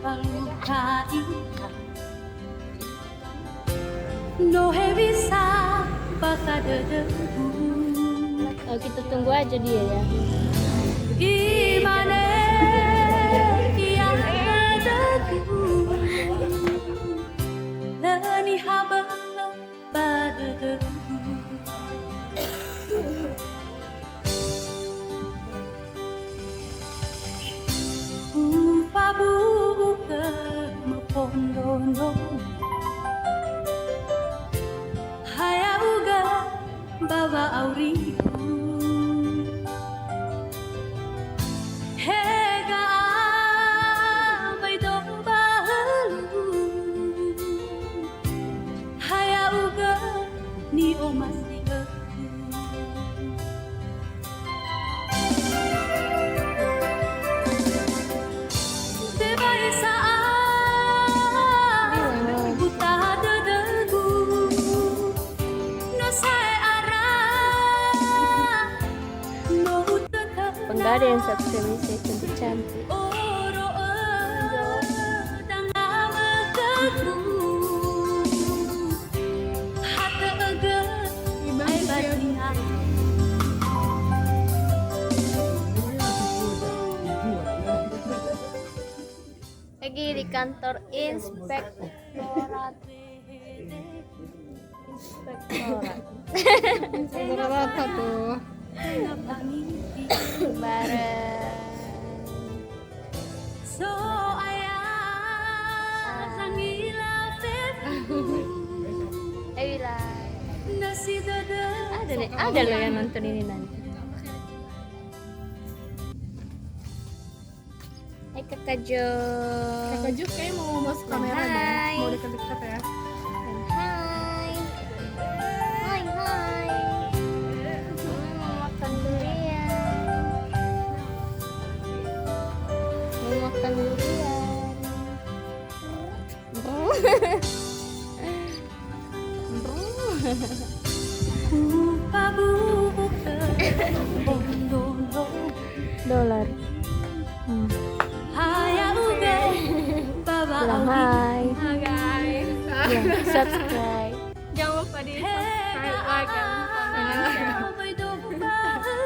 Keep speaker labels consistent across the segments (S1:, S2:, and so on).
S1: jadi. Oh, kita tunggu aja dia ya.
S2: Gimana yang adaku lani habang badadu upabu ke mapondono hayauga bawa auriku hega may dombalu hayauga ni omasiga debay saan buta dadagu no say ara no utata
S1: Penggada yang subscribe saya cantik-cantik.
S2: oro dang awagaku hata aga ay batingan
S1: Lagi di kantor inspektorat.
S3: Inspektorat apa tuh?
S1: Bareng
S2: so ayah sangila
S1: Ewila.
S2: nasi dada
S1: Ada loh yang nonton ini nanti. Hai Kakak Jo.
S3: Kakak Juk kayak mau masuk kamera
S1: Hai.
S3: deh. Mau dekat-dekat ya.
S1: Hai. Hai hai. Mau makan durian. Mau makan durian.
S2: upabu ke pondono
S1: Dolar.
S2: hayauga bawa
S1: Bilang hai.
S3: Hai guys.
S1: Bilang subscribe.
S3: Jangan lupa di subscribe, like, dan comment.
S2: may dombalu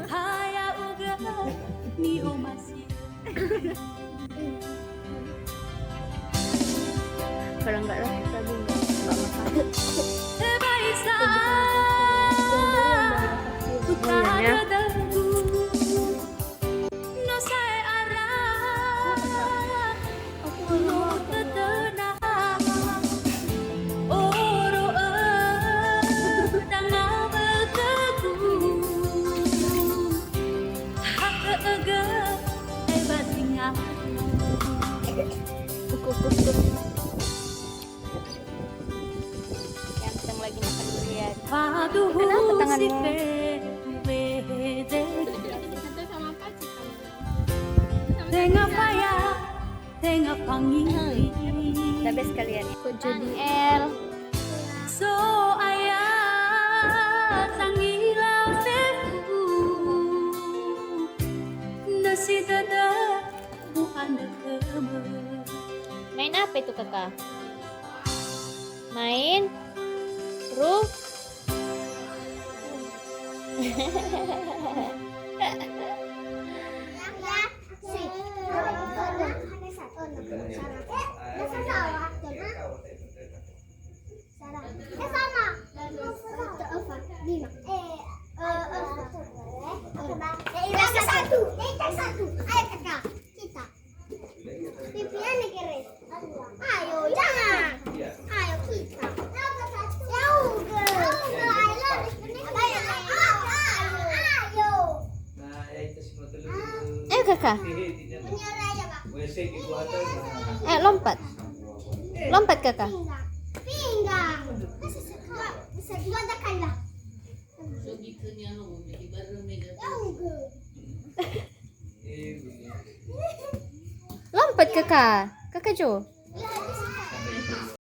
S2: hayauga ni omasiga
S1: Kalau nggak lagi lagi nggak makan.
S2: debay saan buta dadagu no say ara no tatana oro dang awagaku hata aga ay batingan
S1: Ganteng lagi makan durian.
S2: paduhu
S1: Kenapa tanganmu?
S2: si pede
S3: Satu sama Paci kamu.
S2: Tengah payah, tengah pangi
S1: Tapi sekalian ya. Kok jadi L.
S2: so ayah sangila seku nasi dada bukan dekeme
S1: Main apa itu kakak? Main Ru?
S4: Ayo, jangan. Ayo kita. Ya udah. Ayo.
S1: Kakak.
S4: Menyerah aja, Pak.
S1: Lompat. Lompat kakak.
S4: Pinggang. Bisa juga tekan lah. Ya udah.
S1: Lompat kakak. Kakak Jo.